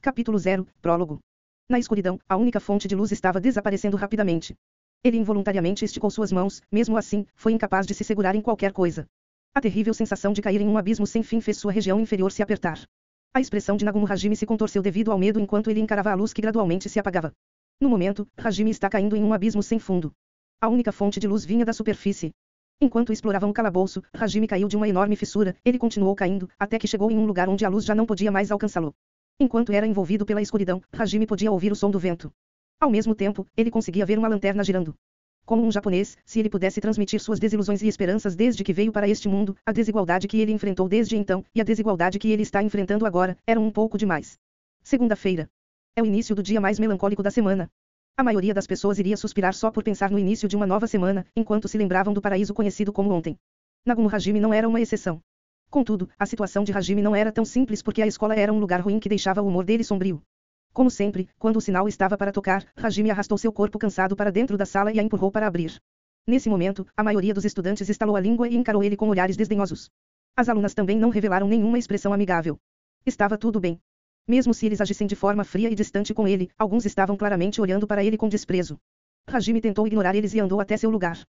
Capítulo 0, Prólogo. Na escuridão, a única fonte de luz estava desaparecendo rapidamente. Ele involuntariamente esticou suas mãos, mesmo assim, foi incapaz de se segurar em qualquer coisa. A terrível sensação de cair em um abismo sem fim fez sua região inferior se apertar. A expressão de Nagumo Hajime se contorceu devido ao medo enquanto ele encarava a luz que gradualmente se apagava. No momento, Hajime está caindo em um abismo sem fundo. A única fonte de luz vinha da superfície. Enquanto exploravam o calabouço, Hajime caiu de uma enorme fissura, ele continuou caindo, até que chegou em um lugar onde a luz já não podia mais alcançá-lo. Enquanto era envolvido pela escuridão, Hajime podia ouvir o som do vento. Ao mesmo tempo, ele conseguia ver uma lanterna girando. Como um japonês, se ele pudesse transmitir suas desilusões e esperanças desde que veio para este mundo, a desigualdade que ele enfrentou desde então, e a desigualdade que ele está enfrentando agora, eram um pouco demais. Segunda-feira. É o início do dia mais melancólico da semana. A maioria das pessoas iria suspirar só por pensar no início de uma nova semana, enquanto se lembravam do paraíso conhecido como ontem. Nagumo Hajime não era uma exceção. Contudo, a situação de Hajime não era tão simples porque a escola era um lugar ruim que deixava o humor dele sombrio. Como sempre, quando o sinal estava para tocar, Hajime arrastou seu corpo cansado para dentro da sala e a empurrou para abrir. Nesse momento, a maioria dos estudantes estalou a língua e encarou ele com olhares desdenhosos. As alunas também não revelaram nenhuma expressão amigável. Estava tudo bem. Mesmo se eles agissem de forma fria e distante com ele, alguns estavam claramente olhando para ele com desprezo. Hajime tentou ignorar eles e andou até seu lugar.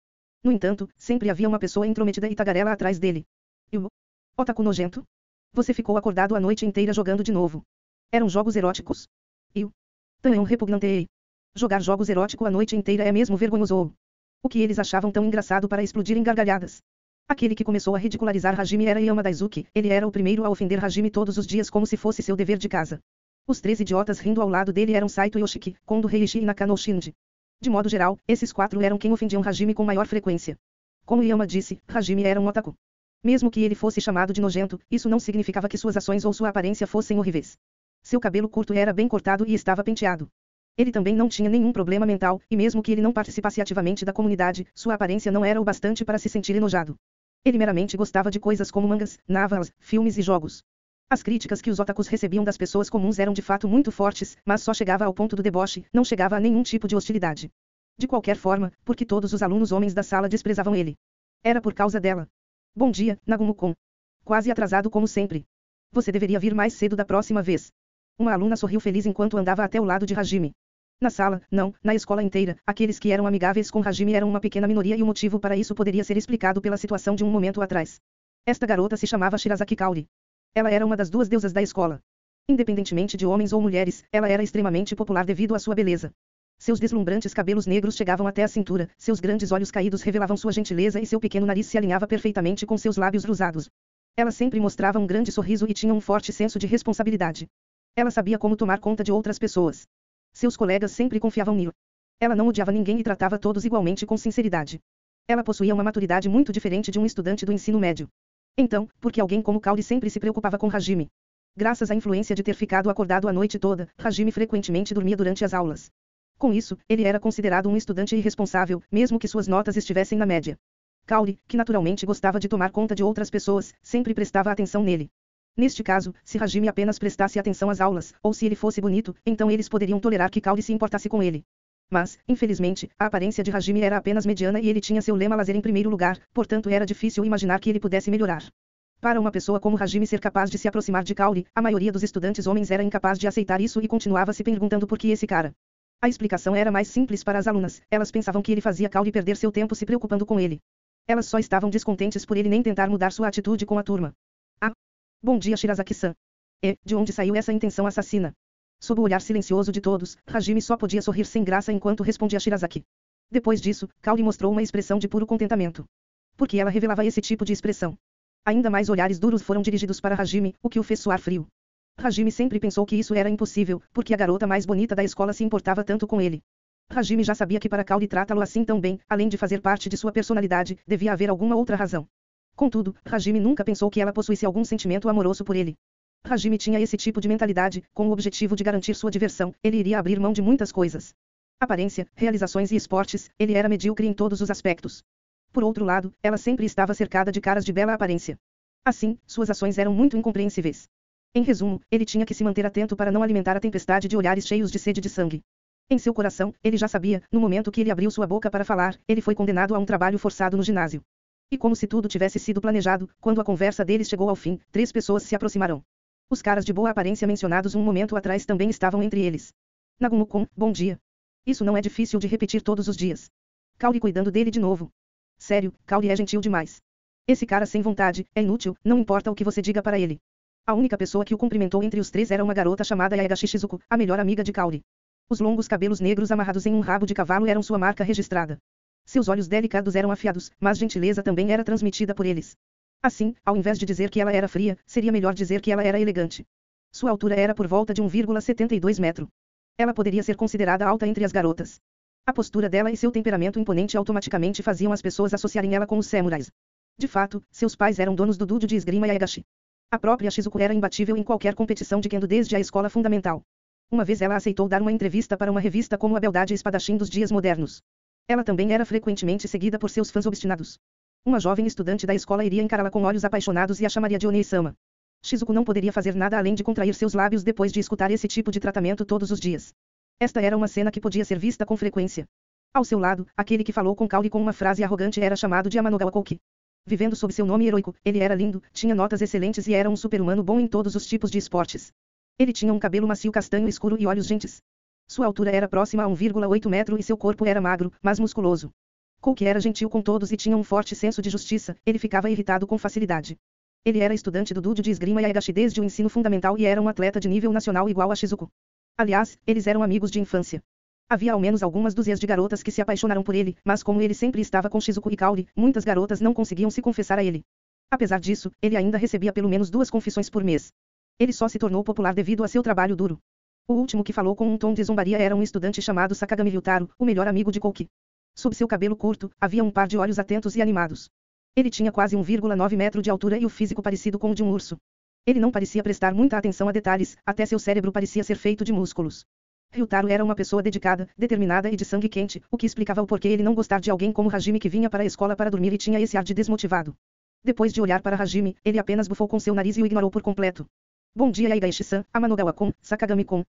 No entanto, sempre havia uma pessoa intrometida e tagarela atrás dele. Otaku nojento? Você ficou acordado a noite inteira jogando de novo. Eram jogos eróticos? Tão repugnante. Jogar jogos eróticos a noite inteira é mesmo vergonhoso. O que eles achavam tão engraçado para explodir em gargalhadas? Aquele que começou a ridicularizar Hajime era Yama Daisuke, ele era o primeiro a ofender Hajime todos os dias como se fosse seu dever de casa. Os 3 idiotas rindo ao lado dele eram Saito Yoshiki, Kondo Heiichi e Nakano Shinji. De modo geral, esses 4 eram quem ofendiam Hajime com maior frequência. Como Yama disse, Hajime era um otaku. Mesmo que ele fosse chamado de nojento, isso não significava que suas ações ou sua aparência fossem horríveis. Seu cabelo curto era bem cortado e estava penteado. Ele também não tinha nenhum problema mental, e mesmo que ele não participasse ativamente da comunidade, sua aparência não era o bastante para se sentir enojado. Ele meramente gostava de coisas como mangas, novelas, filmes e jogos. As críticas que os otakus recebiam das pessoas comuns eram de fato muito fortes, mas só chegava ao ponto do deboche, não chegava a nenhum tipo de hostilidade. De qualquer forma, porque todos os alunos homens da sala desprezavam ele. Era por causa dela. Bom dia, Nagumo-kun. Quase atrasado como sempre. Você deveria vir mais cedo da próxima vez. Uma aluna sorriu feliz enquanto andava até o lado de Hajime. Na sala, não, na escola inteira, aqueles que eram amigáveis com Hajime eram uma pequena minoria e o motivo para isso poderia ser explicado pela situação de um momento atrás. Esta garota se chamava Shirazaki Kaori. Ela era uma das 2 deusas da escola. Independentemente de homens ou mulheres, ela era extremamente popular devido à sua beleza. Seus deslumbrantes cabelos negros chegavam até a cintura, seus grandes olhos caídos revelavam sua gentileza e seu pequeno nariz se alinhava perfeitamente com seus lábios rosados. Ela sempre mostrava um grande sorriso e tinha um forte senso de responsabilidade. Ela sabia como tomar conta de outras pessoas. Seus colegas sempre confiavam nela. Ela não odiava ninguém e tratava todos igualmente com sinceridade. Ela possuía uma maturidade muito diferente de um estudante do ensino médio. Então, por que alguém como Kaori sempre se preocupava com Hajime? Graças à influência de ter ficado acordado a noite toda, Hajime frequentemente dormia durante as aulas. Com isso, ele era considerado um estudante irresponsável, mesmo que suas notas estivessem na média. Kaori, que naturalmente gostava de tomar conta de outras pessoas, sempre prestava atenção nele. Neste caso, se Hajime apenas prestasse atenção às aulas, ou se ele fosse bonito, então eles poderiam tolerar que Kaori se importasse com ele. Mas, infelizmente, a aparência de Hajime era apenas mediana e ele tinha seu lema lazer em primeiro lugar, portanto era difícil imaginar que ele pudesse melhorar. Para uma pessoa como Hajime ser capaz de se aproximar de Kaori, a maioria dos estudantes homens era incapaz de aceitar isso e continuava se perguntando por que esse cara. A explicação era mais simples para as alunas, elas pensavam que ele fazia Kaori perder seu tempo se preocupando com ele. Elas só estavam descontentes por ele nem tentar mudar sua atitude com a turma. Bom dia, Shirazaki-san. De onde saiu essa intenção assassina? Sob o olhar silencioso de todos, Hajime só podia sorrir sem graça enquanto respondia Shirazaki. Depois disso, Kaori mostrou uma expressão de puro contentamento. Por que ela revelava esse tipo de expressão? Ainda mais olhares duros foram dirigidos para Hajime, o que o fez suar frio. Hajime sempre pensou que isso era impossível, porque a garota mais bonita da escola se importava tanto com ele. Hajime já sabia que para Kaori tratá-lo assim tão bem, além de fazer parte de sua personalidade, devia haver alguma outra razão. Contudo, Hajime nunca pensou que ela possuísse algum sentimento amoroso por ele. Hajime tinha esse tipo de mentalidade, com o objetivo de garantir sua diversão, ele iria abrir mão de muitas coisas. Aparência, realizações e esportes, ele era medíocre em todos os aspectos. Por outro lado, ela sempre estava cercada de caras de bela aparência. Assim, suas ações eram muito incompreensíveis. Em resumo, ele tinha que se manter atento para não alimentar a tempestade de olhares cheios de sede de sangue. Em seu coração, ele já sabia, no momento que ele abriu sua boca para falar, ele foi condenado a um trabalho forçado no ginásio. E como se tudo tivesse sido planejado, quando a conversa deles chegou ao fim, 3 pessoas se aproximaram. Os caras de boa aparência mencionados um momento atrás também estavam entre eles. Nagumo-kun, bom dia. Isso não é difícil de repetir todos os dias. Kaori cuidando dele de novo. Sério, Kaori é gentil demais. Esse cara sem vontade, é inútil, não importa o que você diga para ele. A única pessoa que o cumprimentou entre os três era uma garota chamada Yagashi Shizuko, a melhor amiga de Kaori. Os longos cabelos negros amarrados em um rabo de cavalo eram sua marca registrada. Seus olhos delicados eram afiados, mas gentileza também era transmitida por eles. Assim, ao invés de dizer que ela era fria, seria melhor dizer que ela era elegante. Sua altura era por volta de 1,72 metro. Ela poderia ser considerada alta entre as garotas. A postura dela e seu temperamento imponente automaticamente faziam as pessoas associarem ela com os samurais. De fato, seus pais eram donos do dojo de esgrima Yagashi. A própria Shizuko era imbatível em qualquer competição de kendo desde a escola fundamental. Uma vez ela aceitou dar uma entrevista para uma revista como a beldade espadachim dos dias modernos. Ela também era frequentemente seguida por seus fãs obstinados. Uma jovem estudante da escola iria encará-la com olhos apaixonados e a chamaria de Onei-sama. Shizuko não poderia fazer nada além de contrair seus lábios depois de escutar esse tipo de tratamento todos os dias. Esta era uma cena que podia ser vista com frequência. Ao seu lado, aquele que falou com Kaori com uma frase arrogante era chamado de Amanogawa Kouki. Vivendo sob seu nome heróico, ele era lindo, tinha notas excelentes e era um super-humano bom em todos os tipos de esportes. Ele tinha um cabelo macio castanho escuro e olhos gentes. Sua altura era próxima a 1,8 metro e seu corpo era magro, mas musculoso. Kouki era gentil com todos e tinha um forte senso de justiça, ele ficava irritado com facilidade. Ele era estudante do dojo de esgrima Yagashi desde o ensino fundamental e era um atleta de nível nacional igual a Shizuko. Aliás, eles eram amigos de infância. Havia ao menos algumas dúzias de garotas que se apaixonaram por ele, mas como ele sempre estava com Shizuko e Kaori, muitas garotas não conseguiam se confessar a ele. Apesar disso, ele ainda recebia pelo menos 2 confissões por mês. Ele só se tornou popular devido a seu trabalho duro. O último que falou com um tom de zombaria era um estudante chamado Sakagami Ryutaro, o melhor amigo de Kouki. Sob seu cabelo curto, havia um par de olhos atentos e animados. Ele tinha quase 1,9 metro de altura e o físico parecido com o de um urso. Ele não parecia prestar muita atenção a detalhes, até seu cérebro parecia ser feito de músculos. Ryutaro era uma pessoa dedicada, determinada e de sangue quente, o que explicava o porquê ele não gostar de alguém como Hajime que vinha para a escola para dormir e tinha esse ar de desmotivado. Depois de olhar para Hajime, ele apenas bufou com seu nariz e o ignorou por completo. Bom dia Yagaishi-san, Amanogawa-kun, Sakagami-kun.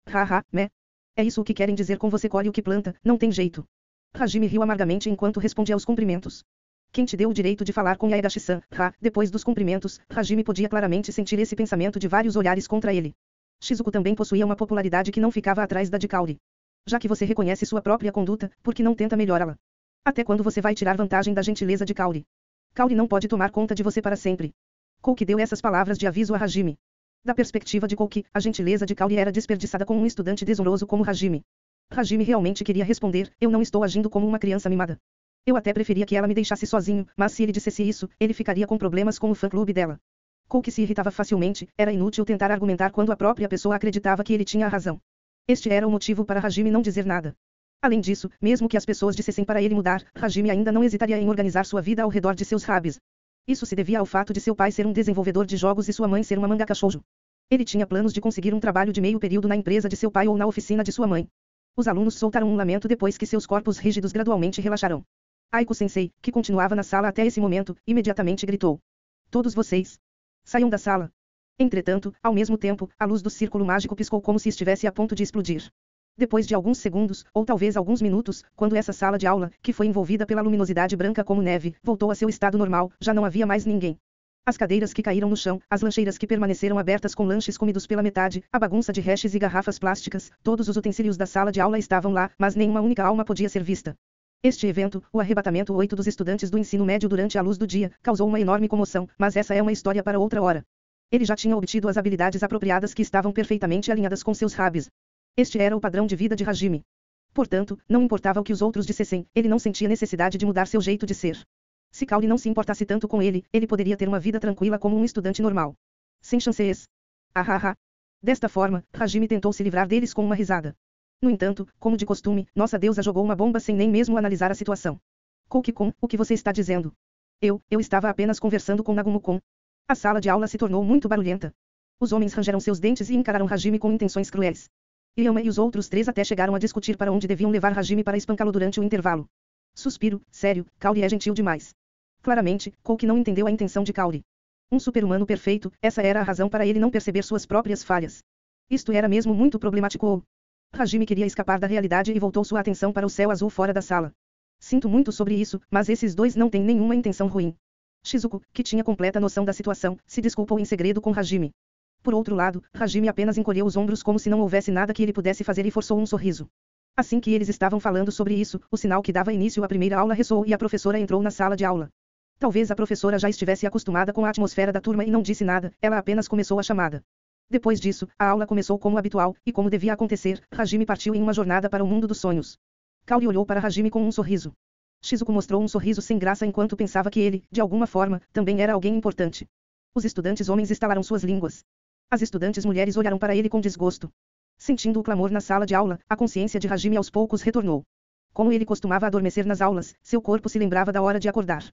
Haha, me. É isso o que querem dizer com você colhe o que planta, não tem jeito. Hajime riu amargamente enquanto respondia aos cumprimentos. Quem te deu o direito de falar com Yagashi-san? Depois dos cumprimentos, Hajime podia claramente sentir esse pensamento de vários olhares contra ele. Shizuko também possuía uma popularidade que não ficava atrás da de Kaori. Já que você reconhece sua própria conduta, por que não tenta melhorá-la? Até quando você vai tirar vantagem da gentileza de Kaori? Kaori não pode tomar conta de você para sempre. Kouki deu essas palavras de aviso a Hajime. Da perspectiva de Kouki, a gentileza de Kaori era desperdiçada com um estudante desonroso como Hajime. Hajime realmente queria responder, eu não estou agindo como uma criança mimada. Eu até preferia que ela me deixasse sozinho, mas se ele dissesse isso, ele ficaria com problemas com o fã-clube dela. Kouki se irritava facilmente, era inútil tentar argumentar quando a própria pessoa acreditava que ele tinha a razão. Este era o motivo para Hajime não dizer nada. Além disso, mesmo que as pessoas dissessem para ele mudar, Hajime ainda não hesitaria em organizar sua vida ao redor de seus hobbies. Isso se devia ao fato de seu pai ser um desenvolvedor de jogos e sua mãe ser uma mangaka shoujo. Ele tinha planos de conseguir um trabalho de meio período na empresa de seu pai ou na oficina de sua mãe. Os alunos soltaram um lamento depois que seus corpos rígidos gradualmente relaxaram. Aiko-sensei, que continuava na sala até esse momento, imediatamente gritou. Todos vocês. Saiam da sala. Entretanto, ao mesmo tempo, a luz do círculo mágico piscou como se estivesse a ponto de explodir. Depois de alguns segundos, ou talvez alguns minutos, quando essa sala de aula, que foi envolvida pela luminosidade branca como neve, voltou a seu estado normal, já não havia mais ninguém. As cadeiras que caíram no chão, as lancheiras que permaneceram abertas com lanches comidos pela metade, a bagunça de hastes e garrafas plásticas, todos os utensílios da sala de aula estavam lá, mas nenhuma única alma podia ser vista. Este evento, o arrebatamento 8 dos estudantes do ensino médio durante a luz do dia, causou uma enorme comoção, mas essa é uma história para outra hora. Ele já tinha obtido as habilidades apropriadas que estavam perfeitamente alinhadas com seus hobbies. Este era o padrão de vida de Hajime. Portanto, não importava o que os outros dissessem, ele não sentia necessidade de mudar seu jeito de ser. Se Kaori não se importasse tanto com ele, ele poderia ter uma vida tranquila como um estudante normal. Sem chances. Desta forma, Hajime tentou se livrar deles com uma risada. No entanto, como de costume, nossa deusa jogou uma bomba sem nem mesmo analisar a situação. Kouki-kun, o que você está dizendo? Eu estava apenas conversando com Nagumo-kun. A sala de aula se tornou muito barulhenta. Os homens rangeram seus dentes e encararam Hajime com intenções cruéis. Yama e os outros 3 até chegaram a discutir para onde deviam levar Hajime para espancá-lo durante o intervalo. Suspiro, sério, Kaori é gentil demais. Claramente, Kouki não entendeu a intenção de Kaori. Um super-humano perfeito, essa era a razão para ele não perceber suas próprias falhas. Isto era mesmo muito problemático. Hajime queria escapar da realidade e voltou sua atenção para o céu azul fora da sala. Sinto muito sobre isso, mas esses dois não têm nenhuma intenção ruim. Shizuko, que tinha completa noção da situação, se desculpou em segredo com Hajime. Por outro lado, Hajime apenas encolheu os ombros como se não houvesse nada que ele pudesse fazer e forçou um sorriso. Assim que eles estavam falando sobre isso, o sinal que dava início à primeira aula ressoou e a professora entrou na sala de aula. Talvez a professora já estivesse acostumada com a atmosfera da turma e não disse nada, ela apenas começou a chamada. Depois disso, a aula começou como habitual, e como devia acontecer, Hajime partiu em uma jornada para o mundo dos sonhos. Kaori olhou para Hajime com um sorriso. Shizuko mostrou um sorriso sem graça enquanto pensava que ele, de alguma forma, também era alguém importante. Os estudantes homens estalaram suas línguas. As estudantes mulheres olharam para ele com desgosto. Sentindo o clamor na sala de aula, a consciência de Hajime aos poucos retornou. Como ele costumava adormecer nas aulas, seu corpo se lembrava da hora de acordar.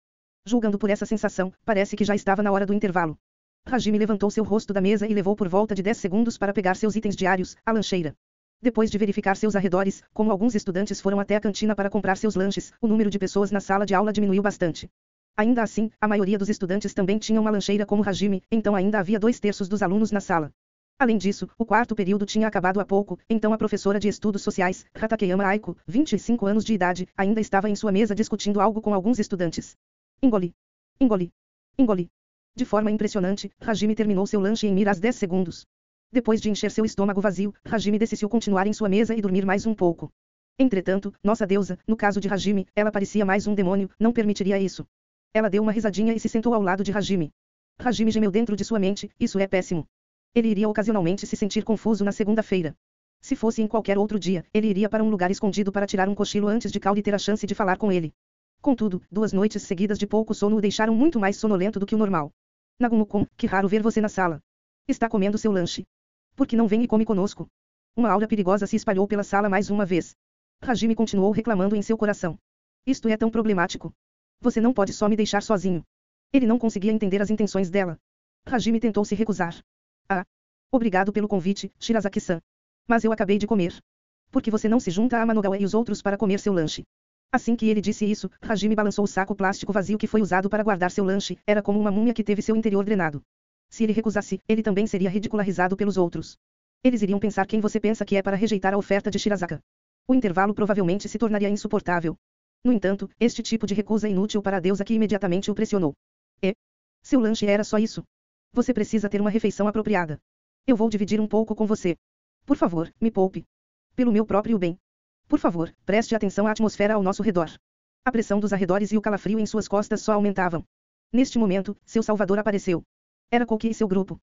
Julgando por essa sensação, parece que já estava na hora do intervalo. Hajime levantou seu rosto da mesa e levou por volta de 10 segundos para pegar seus itens diários, a lancheira. Depois de verificar seus arredores, como alguns estudantes foram até a cantina para comprar seus lanches, o número de pessoas na sala de aula diminuiu bastante. Ainda assim, a maioria dos estudantes também tinha uma lancheira como Hajime, então ainda havia 2/3 dos alunos na sala. Além disso, o quarto período tinha acabado há pouco, então a professora de estudos sociais, Hatakeyama Aiko, 25 anos de idade, ainda estava em sua mesa discutindo algo com alguns estudantes. Engoli. Engoli. Engoli. De forma impressionante, Hajime terminou seu lanche em miras 10 segundos. Depois de encher seu estômago vazio, Hajime decidiu continuar em sua mesa e dormir mais um pouco. Entretanto, nossa deusa, no caso de Hajime, ela parecia mais um demônio, não permitiria isso. Ela deu uma risadinha e se sentou ao lado de Hajime. Hajime gemeu dentro de sua mente, isso é péssimo. Ele iria ocasionalmente se sentir confuso na segunda-feira. Se fosse em qualquer outro dia, ele iria para um lugar escondido para tirar um cochilo antes de Kaori ter a chance de falar com ele. Contudo, 2 noites seguidas de pouco sono o deixaram muito mais sonolento do que o normal. Nagumo-kun, que raro ver você na sala. Está comendo seu lanche. Por que não vem e come conosco? Uma aura perigosa se espalhou pela sala mais uma vez. Hajime continuou reclamando em seu coração. Isto é tão problemático. Você não pode só me deixar sozinho. Ele não conseguia entender as intenções dela. Hajime tentou se recusar. Ah. Obrigado pelo convite, Shirazaki-san. Mas eu acabei de comer. Por que você não se junta a Manogawa e os outros para comer seu lanche? Assim que ele disse isso, Hajime balançou o saco plástico vazio que foi usado para guardar seu lanche, era como uma múmia que teve seu interior drenado. Se ele recusasse, ele também seria ridicularizado pelos outros. Eles iriam pensar quem você pensa que é para rejeitar a oferta de Shirazaka. O intervalo provavelmente se tornaria insuportável. No entanto, este tipo de recusa é inútil para a deusa que imediatamente o pressionou. E? Seu lanche era só isso. Você precisa ter uma refeição apropriada. Eu vou dividir um pouco com você. Por favor, me poupe. Pelo meu próprio bem. Por favor, preste atenção à atmosfera ao nosso redor. A pressão dos arredores e o calafrio em suas costas só aumentavam. Neste momento, seu salvador apareceu. Era Koki e seu grupo.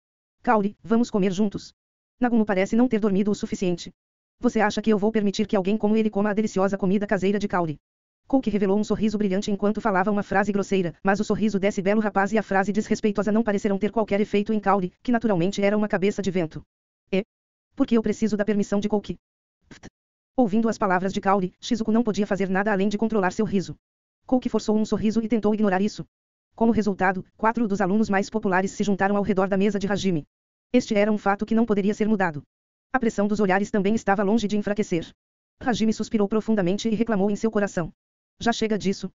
Kaori, vamos comer juntos. Nagumo parece não ter dormido o suficiente. Você acha que eu vou permitir que alguém como ele coma a deliciosa comida caseira de Kaori? Koki revelou um sorriso brilhante enquanto falava uma frase grosseira, mas o sorriso desse belo rapaz e a frase desrespeitosa não pareceram ter qualquer efeito em Kaori, que naturalmente era uma cabeça de vento. E? Por que eu preciso da permissão de Koki? Pft. Ouvindo as palavras de Kaori, Shizuko não podia fazer nada além de controlar seu riso. Koki forçou um sorriso e tentou ignorar isso. Como resultado, 4 dos alunos mais populares se juntaram ao redor da mesa de Hajime. Este era um fato que não poderia ser mudado. A pressão dos olhares também estava longe de enfraquecer. Hajime suspirou profundamente e reclamou em seu coração. Já chega disso.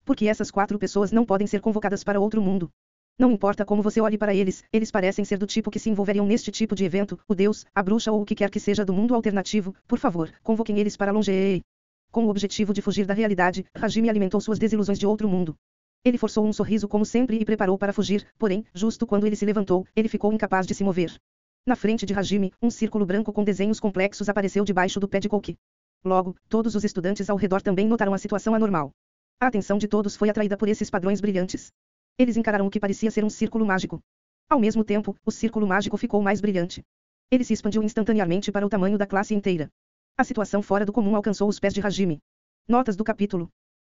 Por que essas 4 pessoas não podem ser convocadas para outro mundo? Não importa como você olhe para eles, eles parecem ser do tipo que se envolveriam neste tipo de evento, o deus, a bruxa ou o que quer que seja do mundo alternativo, por favor, convoquem eles para longe. Com o objetivo de fugir da realidade, Hajime alimentou suas desilusões de outro mundo. Ele forçou um sorriso como sempre e preparou para fugir, porém, justo quando ele se levantou, ele ficou incapaz de se mover. Na frente de Hajime, um círculo branco com desenhos complexos apareceu debaixo do pé de Koki. Logo, todos os estudantes ao redor também notaram a situação anormal. A atenção de todos foi atraída por esses padrões brilhantes. Eles encararam o que parecia ser um círculo mágico. Ao mesmo tempo, o círculo mágico ficou mais brilhante. Ele se expandiu instantaneamente para o tamanho da classe inteira. A situação fora do comum alcançou os pés de Hajime. Notas do capítulo.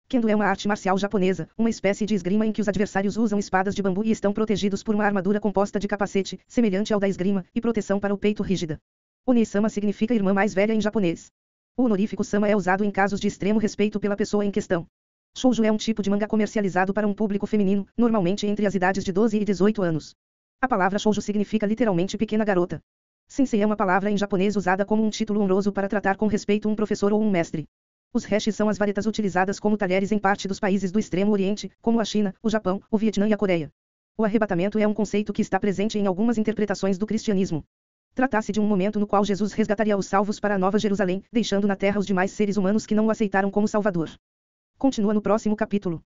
Kendo é uma arte marcial japonesa, uma espécie de esgrima em que os adversários usam espadas de bambu e estão protegidos por uma armadura composta de capacete, semelhante ao da esgrima, e proteção para o peito rígida. Oni-sama significa irmã mais velha em japonês. O honorífico sama é usado em casos de extremo respeito pela pessoa em questão. Shoujo é um tipo de mangá comercializado para um público feminino, normalmente entre as idades de 12 e 18 anos. A palavra shoujo significa literalmente pequena garota. Sensei é uma palavra em japonês usada como um título honroso para tratar com respeito um professor ou um mestre. Os hashis são as varetas utilizadas como talheres em parte dos países do Extremo Oriente, como a China, o Japão, o Vietnã e a Coreia. O arrebatamento é um conceito que está presente em algumas interpretações do cristianismo. Trata-se de um momento no qual Jesus resgataria os salvos para a Nova Jerusalém, deixando na terra os demais seres humanos que não o aceitaram como Salvador. Continua no próximo capítulo.